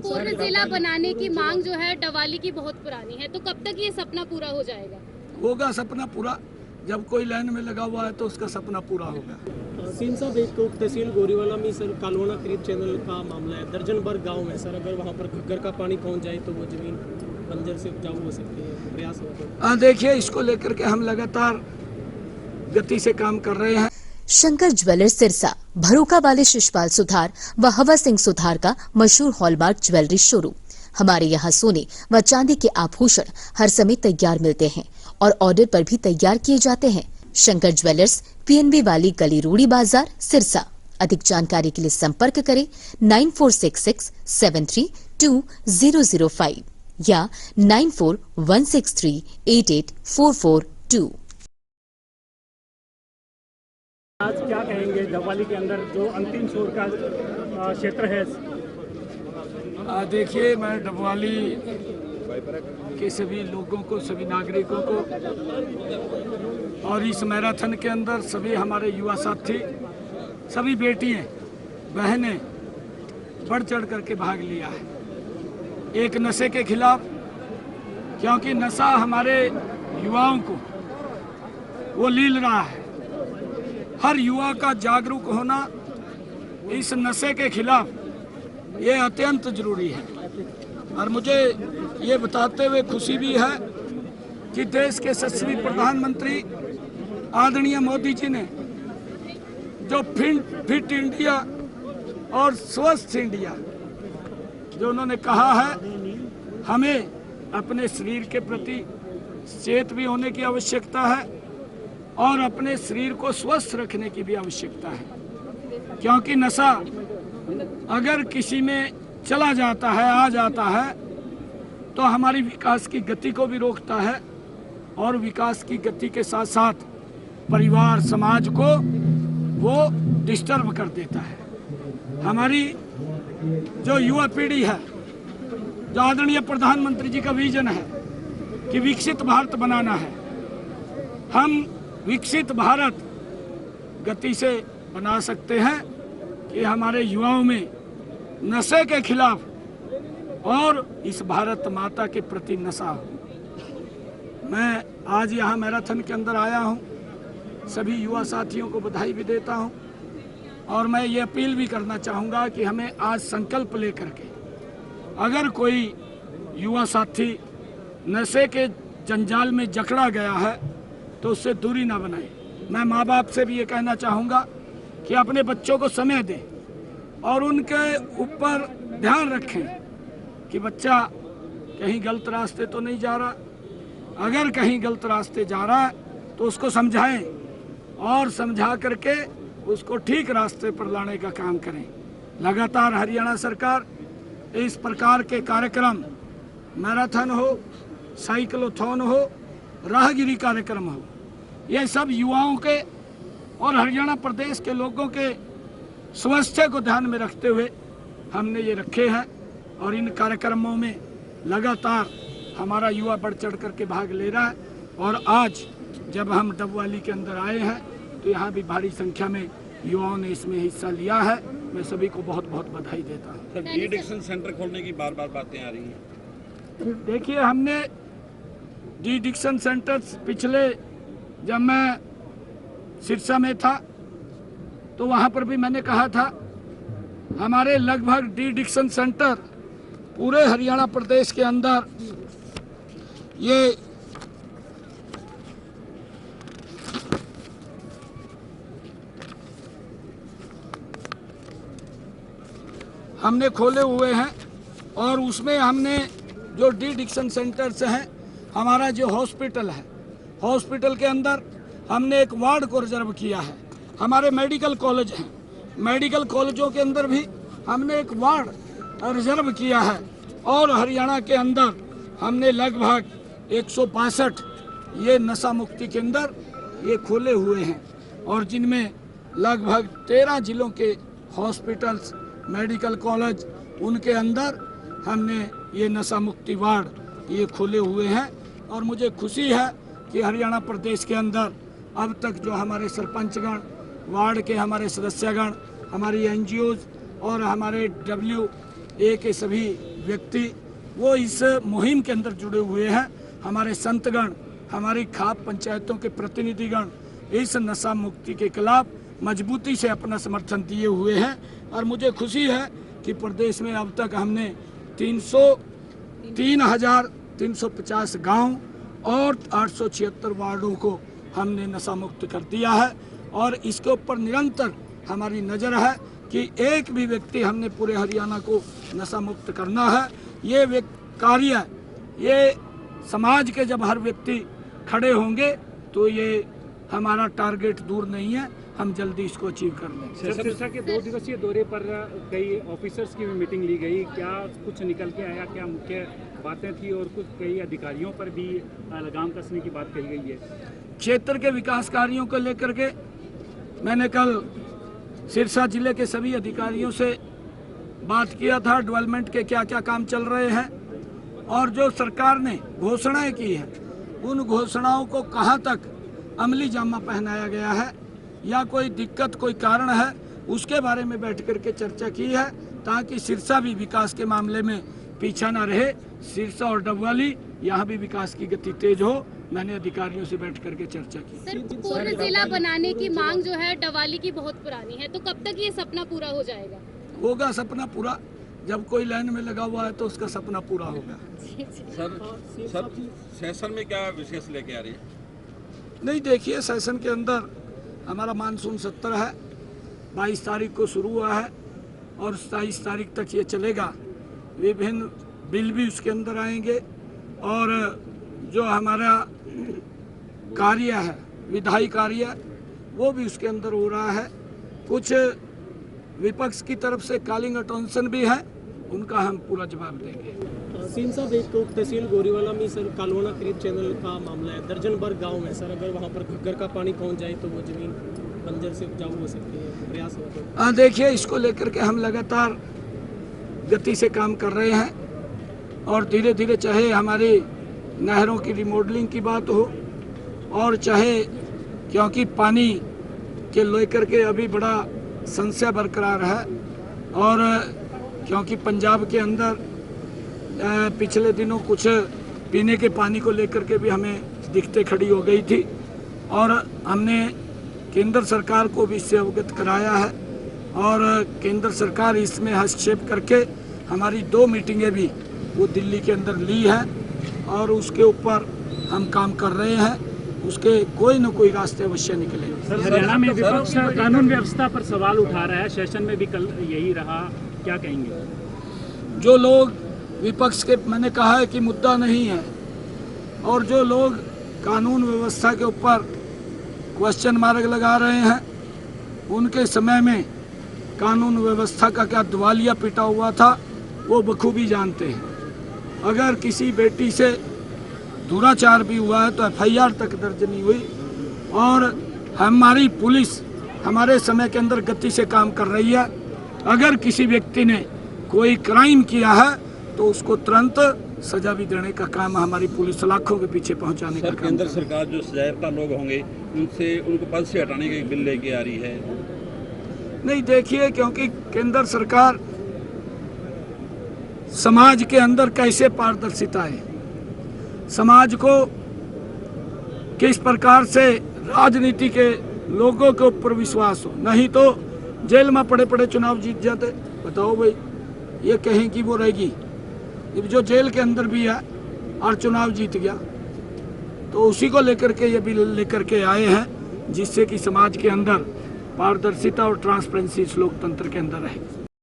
पूर्ण जिला बनाने की मांग जो है डबवाली की बहुत पुरानी है, तो कब तक ये सपना पूरा हो जाएगा? होगा सपना पूरा, जब कोई लाइन में लगा हुआ है तो उसका सपना पूरा होगा। सीन साहब, एक तो तहसील गोरीवाला में सर कालवाना खरीद चैनल का मामला है, दर्जन भर गाँव है सर, अगर वहाँ पर घग्गर का पानी पहुँच जाए तो वो जमीन बंजर से उपजाऊ हो सकती है, प्रयास हो। देखिए, इसको लेकर के हम लगातार गति से काम कर रहे हैं। शंकर ज्वेलर्स सिरसा, भरोका वाले शिशपाल सुथार व हवा सिंह सुथार का मशहूर हॉलमार्क ज्वेलरी शोरूम। हमारे यहाँ सोने व चांदी के आभूषण हर समय तैयार मिलते हैं और ऑर्डर पर भी तैयार किए जाते हैं। शंकर ज्वेलर्स, PNB वाली गली, रूड़ी बाजार, सिरसा। अधिक जानकारी के लिए संपर्क करें 9466732005 या 9416388442। आज क्या कहेंगे डबवाली के अंदर जो अंतिम छोर का क्षेत्र है? देखिए, मैं डबवाली के सभी लोगों को, सभी नागरिकों को और इस मैराथन के अंदर सभी हमारे युवा साथी, सभी बेटियां, बहनें बढ़ चढ़ करके भाग लिया है एक नशे के खिलाफ, क्योंकि नशा हमारे युवाओं को वो लील रहा है। हर युवा का जागरूक होना इस नशे के खिलाफ ये अत्यंत जरूरी है। और मुझे ये बताते हुए खुशी भी है कि देश के यशस्वी प्रधानमंत्री आदरणीय मोदी जी ने जो फिट इंडिया और स्वस्थ इंडिया जो उन्होंने कहा है, हमें अपने शरीर के प्रति सचेत भी होने की आवश्यकता है और अपने शरीर को स्वस्थ रखने की भी आवश्यकता है, क्योंकि नशा अगर किसी में चला जाता है, आ जाता है, तो हमारी विकास की गति को भी रोकता है और विकास की गति के साथ साथ परिवार, समाज को वो डिस्टर्ब कर देता है। हमारी जो युवा पीढ़ी है, जो आदरणीय प्रधानमंत्री जी का विजन है कि विकसित भारत बनाना है, हम विकसित भारत गति से बना सकते हैं कि हमारे युवाओं में नशे के खिलाफ और इस भारत माता के प्रति नशा हो। मैं आज यहाँ मैराथन के अंदर आया हूँ, सभी युवा साथियों को बधाई भी देता हूँ और मैं ये अपील भी करना चाहूँगा कि हमें आज संकल्प लेकर के, अगर कोई युवा साथी नशे के जंजाल में जकड़ा गया है तो उससे दूरी ना बनाए। मैं माँ बाप से भी ये कहना चाहूँगा कि अपने बच्चों को समय दें और उनके ऊपर ध्यान रखें कि बच्चा कहीं गलत रास्ते तो नहीं जा रहा। अगर कहीं गलत रास्ते जा रहा है तो उसको समझाएं और समझा करके उसको ठीक रास्ते पर लाने का काम करें। लगातार हरियाणा सरकार इस प्रकार के कार्यक्रम, मैराथन हो, साइक्लोथॉन हो, राहगिरी कार्यक्रम हो, ये सब युवाओं के और हरियाणा प्रदेश के लोगों के स्वास्थ्य को ध्यान में रखते हुए हमने ये रखे हैं और इन कार्यक्रमों में लगातार हमारा युवा बढ़ चढ़ करके भाग ले रहा है। और आज जब हम डबवाली के अंदर आए हैं तो यहाँ भी भारी संख्या में युवाओं ने इसमें हिस्सा लिया है। मैं सभी को बहुत बहुत बधाई देता हूँ। सर, डी एडिक्शन सेंटर खोलने की बार बार बातें आ रही हैं। देखिए, हमने डी एडिक्शन सेंटर पिछले, जब मैं सिरसा में था तो वहाँ पर भी मैंने कहा था, हमारे लगभग डी एडिक्शन सेंटर पूरे हरियाणा प्रदेश के अंदर ये हमने खोले हुए हैं और उसमें हमने जो डी एडिक्शन सेंटर्स हैं, हमारा जो हॉस्पिटल है, हॉस्पिटल के अंदर हमने एक वार्ड को रिजर्व किया है। हमारे मेडिकल कॉलेज हैं, मेडिकल कॉलेजों के अंदर भी हमने एक वार्ड रिजर्व किया है और हरियाणा के अंदर हमने लगभग 162 ये नशा मुक्ति केंद्र ये खोले हुए हैं और जिनमें लगभग 13 जिलों के हॉस्पिटल्स, मेडिकल कॉलेज, उनके अंदर हमने ये नशा मुक्ति वार्ड ये खोले हुए हैं। और मुझे खुशी है कि हरियाणा प्रदेश के अंदर अब तक जो हमारे सरपंचगण, वार्ड के हमारे सदस्यगण, हमारी NGOs और हमारे WA के सभी व्यक्ति वो इस मुहिम के अंदर जुड़े हुए हैं। हमारे संतगण, हमारी खाप पंचायतों के प्रतिनिधिगण इस नशा मुक्ति के खिलाफ मजबूती से अपना समर्थन दिए हुए हैं और मुझे खुशी है कि प्रदेश में अब तक हमने 3,350 गांव और 876 वार्डों को हमने नशा मुक्त कर दिया है और इसके ऊपर निरंतर हमारी नज़र है कि एक भी व्यक्ति हमने पूरे हरियाणा को नशा मुक्त करना है। ये कार्य ये समाज के जब हर व्यक्ति खड़े होंगे तो ये हमारा टारगेट दूर नहीं है, हम जल्दी इसको अचीव कर लेंगे। सिरसा के 2 दिवसीय दौरे पर कई ऑफिसर्स की भी मीटिंग ली गई, क्या कुछ निकल के आया, क्या मुख्य बातें थी और कुछ कई अधिकारियों पर भी लगाम कसने की बात कही गई है? क्षेत्र के विकास कार्यों को लेकर के मैंने कल सिरसा जिले के सभी अधिकारियों से बात किया था, डेवलपमेंट के क्या क्या काम चल रहे हैं और जो सरकार ने घोषणाएं की है उन घोषणाओं को कहां तक अमली जामा पहनाया गया है या कोई दिक्कत कोई कारण है, उसके बारे में बैठ करके चर्चा की है ताकि सिरसा भी विकास के मामले में पीछा ना रहे। सिरसा और डबवाली यहाँ भी विकास की गति तेज हो, मैंने अधिकारियों से बैठ करके चर्चा की। सर, पूर्ण जिला बनाने की मांग जो है डवाली की बहुत पुरानी है, तो कब तक ये सपना पूरा हो जाएगा? होगा सपना पूरा, जब कोई लाइन में लगा हुआ है तो उसका सपना पूरा होगा। सर सेशन में क्या विशेष लेके आ रही है? नहीं, देखिए सेशन के अंदर हमारा मानसून सत्र है, 22 तारीख को शुरू हुआ है और 27 तारीख तक ये चलेगा। विभिन्न बिल भी उसके अंदर आएंगे और जो हमारा कार्य है विधायी कार्य वो भी उसके अंदर हो रहा है। कुछ विपक्ष की तरफ से कॉलिंग अटेंशन भी है, उनका हम पूरा जवाब देंगे। सीन साहब, एक तो तहसील गोरीवाला में सर कालवाना खरीद चैनल का मामला है, दर्जन भर गाँव है सर, अगर वहाँ पर घग्गर का पानी पहुँच जाए तो वो जमीन बंजर से उपजाऊ हो सकती है, प्रयास होगा? देखिए इसको लेकर के हम लगातार गति से काम कर रहे हैं और धीरे धीरे चाहे हमारी नहरों की रिमॉडलिंग की बात हो और चाहे क्योंकि पानी के लेकर के अभी बड़ा संशय बरकरार है और क्योंकि पंजाब के अंदर पिछले दिनों कुछ पीने के पानी को लेकर के भी हमें दिक्कतें खड़ी हो गई थी और हमने केंद्र सरकार को भी इससे अवगत कराया है और केंद्र सरकार इसमें हस्तक्षेप करके हमारी 2 मीटिंगें भी वो दिल्ली के अंदर ली है और उसके ऊपर हम काम कर रहे हैं, उसके कोई न कोई रास्ते अवश्य निकलेंगे। हरियाणा में विपक्ष कानून व्यवस्था पर सवाल उठा रहा है, सेशन में भी कल यही रहा, क्या कहेंगे? जो लोग विपक्ष के, मैंने कहा है कि मुद्दा नहीं है और जो लोग कानून व्यवस्था के ऊपर क्वेश्चन मार्क लगा रहे हैं उनके समय में कानून व्यवस्था का क्या दिवालिया पिटा हुआ था वो बखूबी जानते हैं। अगर किसी बेटी से दुराचार भी हुआ है तो FIR तक दर्ज नहीं हुई और हमारी पुलिस हमारे समय के अंदर गति से काम कर रही है। अगर किसी व्यक्ति ने कोई क्राइम किया है तो उसको तुरंत सजा भी देने का काम हमारी पुलिस लाखों के पीछे पहुंचाने का काम। केंद्र सरकार जो सजायाफ्ता लोग होंगे उनको पद से हटाने का बिल लेके आ रही है। नहीं, देखिए क्योंकि केंद्र सरकार समाज के अंदर कैसे पारदर्शिता है, समाज को किस प्रकार से राजनीति के लोगों के ऊपर विश्वास हो, नहीं तो जेल में पड़े पड़े चुनाव जीत जाते। बताओ भाई, ये कहें कि वो रहेगी, जो जेल के अंदर भी है और चुनाव जीत गया, तो उसी को लेकर के ये बिल लेकर के आए हैं जिससे कि समाज के अंदर पारदर्शिता और ट्रांसपेरेंसी इस लोकतंत्र के अंदर रहेगी।